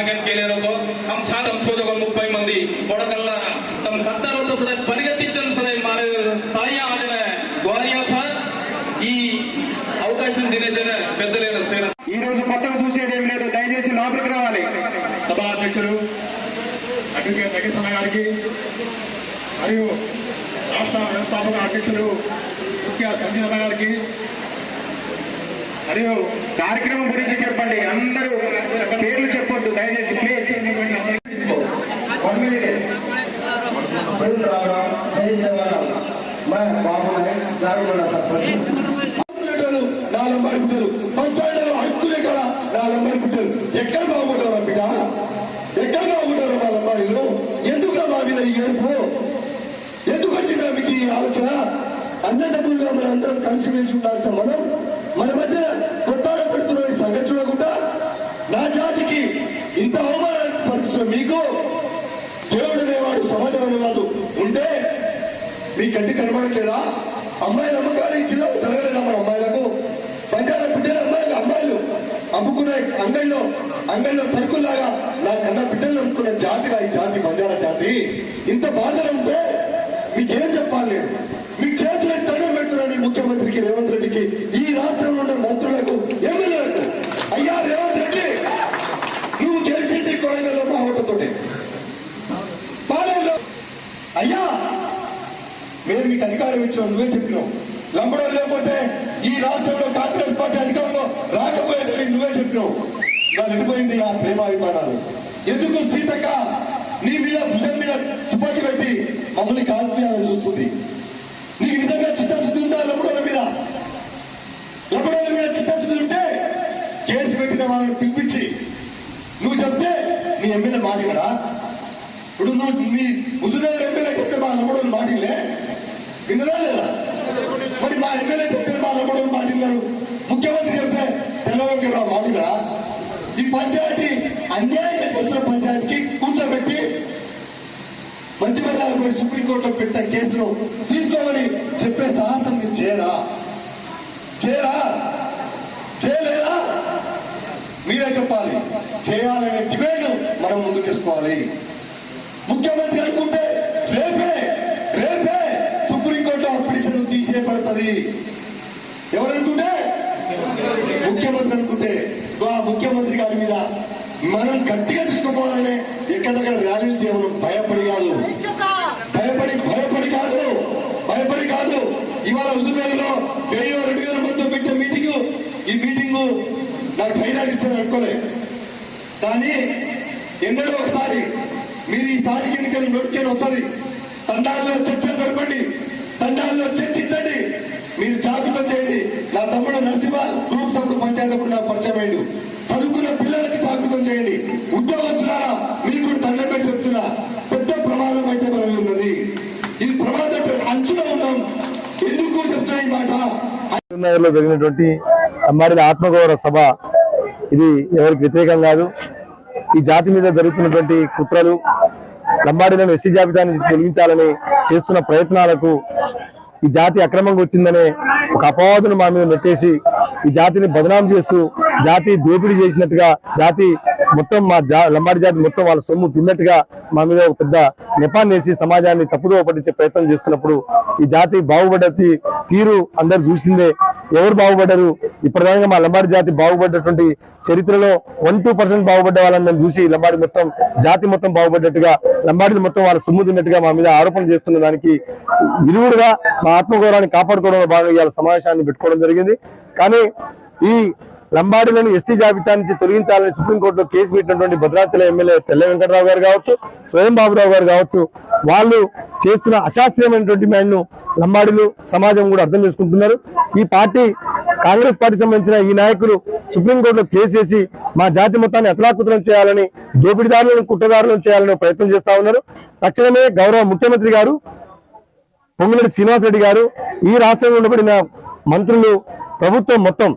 भागन केले होतो हम छान संशोधक 30 मंदी बडकल्ला तम कत्तर होतो सदा परिगतिंचन सदा मारे ताया आजने द्वारिया सर ఈ అవకాశం దినేజన పెద్దలైన సేన ఈ రోజు కొత్తగా చూసేది ఏమీ లేదు. దయచేసి లోపలికి రావాలి. సభా అధ్యక్షులు అడ్వకేట్ వెంకటరమణ గారికి మరియు రాష్ట్ర వ్యవస్థాపక అధ్యక్షులు ముఖ్య సంజీవన్న గారికి మరియు కార్యక్రమం గురించి చెప్పండి. అందరూ పేర్లు చెప్పొద్దు దయచేసి ప్లీజ్. పంచాయతీలో హక్కులే కదా నా లంబాడి బిడ్డలు ఎక్కడ బాగుంటారు బిడ్డ, ఎక్కడ బాగుంటారు మా లంబాడీలు? ఎందుకు మా మీద ఈ ఏడుపు? ఎందుకు వచ్చిందా మీకు ఈ ఆలోచన? అన్నదమ్ములుగా మనందరం కలిసిమెలిసి ఉండాల్సిన మనం మన మధ్య కొట్టాడబడుతున్న సంగతి చూడకుండా నా జాతికి ఇంత అవమానాన్ని పరిస్థితులు మీకు దేవుడు అనేవాడు సమాజం అనేవాడు ఉంటే మీ కంటి కనబడట్లేదా? అమ్మాయిల అమ్మకాలు ఈ జిల్లాలో జరగలేదా? మన అమ్మాయిలకు పంచాయతీ బిడ్డల అమ్మాయిలు అమ్మాయిలు అమ్ముకునే అంగళ్ళలో సరుకుల్లాగా నా కన్నా బిడ్డలు అమ్ముకునే జాతిగా ఈ జాతి బంజారా జాతి. ఇంత బాధలు ఉంటే మీకేం చెప్పాలి? మీకు చేతులు దండం పెడుతున్నాను ముఖ్యమంత్రికి రేవంత్ రెడ్డికి, ఈ రాష్ట్రంలో ఉన్న మంత్రులకు, ఎమ్మెల్యేలకు. అయ్యా రేవంత్ రెడ్డి, నువ్వు గెలిచింది కొడంగల్లో మా ఓటతోటి, పాలనలో అయ్యా మేము మీకు అధికారం ఇచ్చాం, నువ్వే చెప్పినావు. లంబడోలు లేకపోతే ఈ రాష్ట్రంలో కాంగ్రెస్ పార్టీ అధికారంలో రాకపోయేదని నువ్వే చెప్పినావు. ఇవాళ వెళ్ళిపోయింది ఆ ప్రేమాభిమానాలు. ఎందుకు సీతక్క నీ మీద భుజం మీద తుపాకీ పెట్టి మమ్మల్ని కాల్పియాలని చూస్తుంది? నీకు నిజంగా చిత్తశుద్ధి ఉందా? లంబడోల మీద చిత్తశుద్ధి ఉంటే కేసు పెట్టిన వాళ్ళని పిలిపించి నువ్వు చెప్తే నీ ఎమ్మెల్యే మాటిగడా? ఇప్పుడు నువ్వు మీ బుద్ధుదేవుడు ఎమ్మెల్యే చెప్తే మా లంబడోలు మాటిలే విన్నదా లేదా? మరి మా ఎమ్మెల్యే చెప్తే మా లంబడోలు మాటిన్నారు, ముఖ్యమంత్రి చెప్తే తెల్ల వెంకటరావు మాటిగడా? ఈ పంచాయతీ అన్యాయంగా చేస్తున్న పంచాయతీకి కూర్చోబెట్టి మంచి మీద సుప్రీంకోర్టులో పెట్టిన కేసును తీసుకోమని చెప్పే సాహసం మీరు చేయరా? చేయలేరా? మీరే చెప్పాలి. చేయాలనే డిమాండ్ మనం ముందుకేసుకోవాలి. ముఖ్యమంత్రి అనుకుంటే రేపే సుప్రీంకోర్టులో పిటిషన్ తీసేయబడుతుంది. ఎవరనుకుంటే? ముఖ్యమంత్రి అనుకుంటే. ఆ ముఖ్యమంత్రి గారి మీద మనం గట్టిగా తీసుకుపోవాలనే ఎక్కడెక్కడ ర్యాలీలు చేయడం భయపడి కాదు. ఇవాళ హుజూర్నగర్లో 1000-2000 మందితో పెట్టే ఈ మీటింగు నాకు ధైర్యాన్ని ఇస్తాను అనుకోలే. కానీ ఎన్నడో ఒకసారి మీరు ఈ స్థానిక ఎన్నికలు నోటికేన్ వస్తుంది. తండాల్లో చర్చలు జరపండి, తండాల్లో చర్చించండి, మీరు జాగ్రత్త చేయండి. నా తమ్ముడు నరసింహ గ్రూప్ సభ్యుడు పంచాయతీ అప్పుడు నాకు పరిచయం అయ్యిండు. చదువుకున్న పిల్లలకి జాగృతం చేయండి. ఉద్యోగస్తులారా మీకు కూడా దండం పెట్టి చెప్తున్నా, పెద్ద ప్రమాదం అయితే మనం ఉన్నది. ఇది ప్రమాదం అంచులో ఉన్నాం. ఎందుకు చెప్తున్నా ఈ మాట? లో జరిగినటువంటి లంబాడీల ఆత్మగౌరవ సభ ఇది ఎవరికి వ్యతిరేకం కాదు. ఈ జాతి మీద జరుగుతున్నటువంటి కుట్రలు, లంబాడీలను ఎస్సీ జాబితా నుంచి తొలగించాలని చేస్తున్న ప్రయత్నాలకు ఈ జాతి అక్రమంగా వచ్చిందనే ఒక అపవాదును మా మీద నెట్టేసి ఈ జాతిని బదనాం చేస్తూ జాతి దోపిడీ చేసినట్టుగా, జాతి మొత్తం మా లంబాడి జాతి మొత్తం వాళ్ళ సొమ్ము తిన్నట్టుగా మా మీద ఒక పెద్ద నెపాన్ని వేసి సమాజాన్ని తప్పుదో పట్టించే ప్రయత్నం చేస్తున్నప్పుడు ఈ జాతి బాగుపడ్డ తీరు అందరు చూసిందే. ఎవరు బాగుపడ్డారు? ఇప్పటిదాకా మా లంబాడి జాతి బాగుపడ్డటువంటి చరిత్రలో 1-2% బాగుపడ్డ వాళ్ళని మేము చూసి లంబాడి మొత్తం జాతి మొత్తం బాగుపడ్డట్టుగా, లంబాడీలు మొత్తం వాళ్ళ సొమ్ము తిన్నట్టుగా మా మీద ఆరోపణ చేస్తున్న దానికి విరుగుడుగా మా ఆత్మగౌరవాన్ని కాపాడుకోవడంలో భాగంగా ఇవాళ సమావేశాన్ని పెట్టుకోవడం జరిగింది. కానీ ఈ లంబాడీలను ఎస్టీ జాబితా నుంచి తొలగించాలని సుప్రీంకోర్టులో కేసు పెట్టినటువంటి భద్రాచలం ఎమ్మెల్యే తెల్ల వెంకటరావు గారు కావచ్చు, స్వయం బాబురావు గారు కావచ్చు, వాళ్ళు చేస్తున్న అశాస్త్రీయమైనటువంటి డిమాండ్ను లంబాడీలు సమాజం కూడా అర్థం చేసుకుంటున్నారు. ఈ పార్టీ కాంగ్రెస్ పార్టీ సంబంధించిన ఈ నాయకులు సుప్రీంకోర్టులో కేసు వేసి మా జాతి మొత్తాన్ని అతలాకుతలం చేయాలని, దోపిడీదారులను కుట్రదారులను చేయాలని ప్రయత్నం చేస్తా ఉన్నారు. తక్షణమే గౌరవ ముఖ్యమంత్రి గారు పొంగులేటి శ్రీనివాసరెడ్డి గారు, ఈ రాష్ట్రంలో ఉండబడిన మంత్రులు, ప్రభుత్వం మొత్తం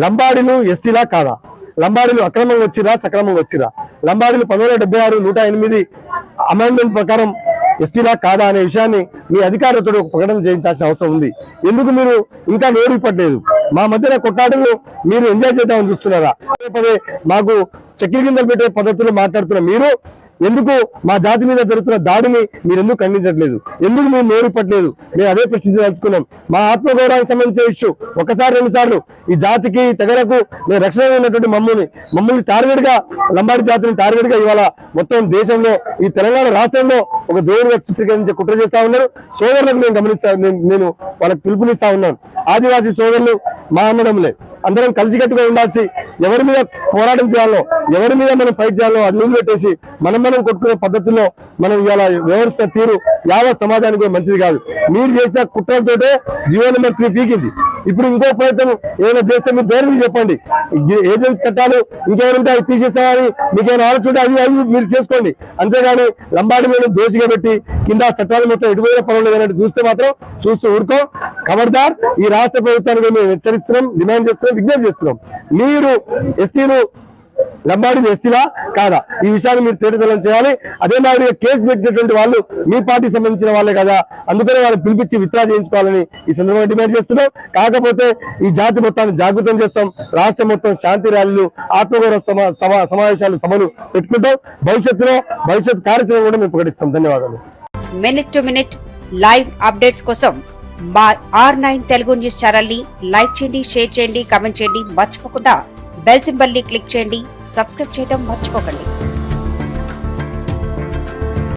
లంబాడీలు ఎస్టీలా కాదా, లంబాడీలు అక్రమంగా వచ్చిరా సక్రమంగా వచ్చిరా, లంబాడీలు 1976 108 అమెండ్మెంట్ ప్రకారం ఎస్టీలా కాదా అనే విషయాన్ని మీ అధికారులతో ఒక ప్రకటన చేయించాల్సిన అవసరం ఉంది. ఎందుకు మీరు ఇంకా నోరు ఇప్పట్లేదు? మా మధ్యన కొట్టాటలు మీరు ఎంజాయ్ చేద్దామని చూస్తున్నారా? పదే మాకు చక్కెర కింద పెట్టే పద్ధతుల్లో మాట్లాడుతున్న మీరు ఎందుకు మా జాతి మీద జరుగుతున్న దాడిని మీరు ఎందుకు ఖండించట్లేదు? ఎందుకు మీరు నోరు ఇప్పట్లేదు? మేము అదే ప్రశ్నించదలుచుకున్నాం. మా ఆత్మగౌరవానికి సంబంధించిన ఇష్యూ ఒకసారి 2 సార్లు ఈ జాతికి తెగలకు మేము రక్షణ ఉన్నటువంటి మమ్మల్ని టార్గెట్ గా, లంబాడి జాతిని టార్గెట్ గా ఇవాళ మొత్తం దేశంలో ఈ తెలంగాణ రాష్ట్రంలో ఒక దేవుడిగా చిత్రీకరించే కుట్ర చేస్తా ఉన్నారు. సోదరులకు నేను వాళ్ళకి పిలుపునిస్తా ఉన్నాను. ఆదివాసీ సోదరులు మా అన్నదమ్ములే, అందరం కలిసికట్టుగా ఉండాల్సి, ఎవరి మీద పోరాటం చేయాలో, ఎవరి మీద మనం ఫైట్ చేయాలో అది ముందు పెట్టేసి మనం కొట్టుకునే పద్ధతుల్లో మనం ఇవాళ వ్యవస్థ తీరు యావత్ సమాజానికి మంచిది కాదు. మీరు చేసిన కుట్రలతోటే జీవో నెంబర్ 3 పీకింది. ఇప్పుడు ఇంకో ప్రయత్నం ఏమైనా చేస్తే మీరు ధైర్యం చెప్పండి. ఏజెంట్ చట్టాలు ఇంకెవరుంటే అవి తీసేస్తామని మీకు ఏమైనా ఆలోచన అవి మీరు చేసుకోండి. అంతేగాని లంబాడి మీద దోషిగా పెట్టి కింద చట్టాలు మొత్తం ఎటుపోయిన పర్వాలేదు అన్నట్టు చూస్తే మాత్రం చూస్తూ ఊరుకో. ఖబర్దార్, ఈ రాష్ట్ర ప్రభుత్వానికి మేము హెచ్చరిస్తున్నాం, డిమాండ్ చేస్తున్నాం, విజ్ఞప్తి చేస్తున్నాం. మీరు ఎస్టీలు లంబాడీలు ఎస్టీలా కాదా ఈ విషయాన్ని మీరు తేటతెల్లం చేయాలి. అదే మాదిరిగా కేసు పెట్టినటువంటి వాళ్ళు మీ పార్టీకి సంబంధించిన వాళ్ళే కదా, అందుకనే వాళ్ళు పిలిపించి విత్డ్రా చేయించుకోవాలని ఈ సందర్భంగా డిమాండ్ చేస్తున్నాం. కాకపోతే ఈ జాతి మొత్తాన్ని జాగృతం చేస్తాం. రాష్ట్రం మొత్తం శాంతి ర్యాలీలు, ఆత్మగౌరవ సమావేశాలు, సభలు పెట్టుకుంటాం. భవిష్యత్ కార్యాచరణ కూడా మేము ప్రకటిస్తాం. ధన్యవాదాలు. Minute to minute live updates కోసం మా R9 తెలుగు న్యూస్ ఛానల్ ని లైక్ చేయండి, షేర్ చేయండి, కామెంట్ చేయండి. మర్చిపోకుండా బెల్ సింబల్ ని క్లిక్ చేయండి. సబ్స్క్రైబ్ చేయడం మర్చిపోకండి.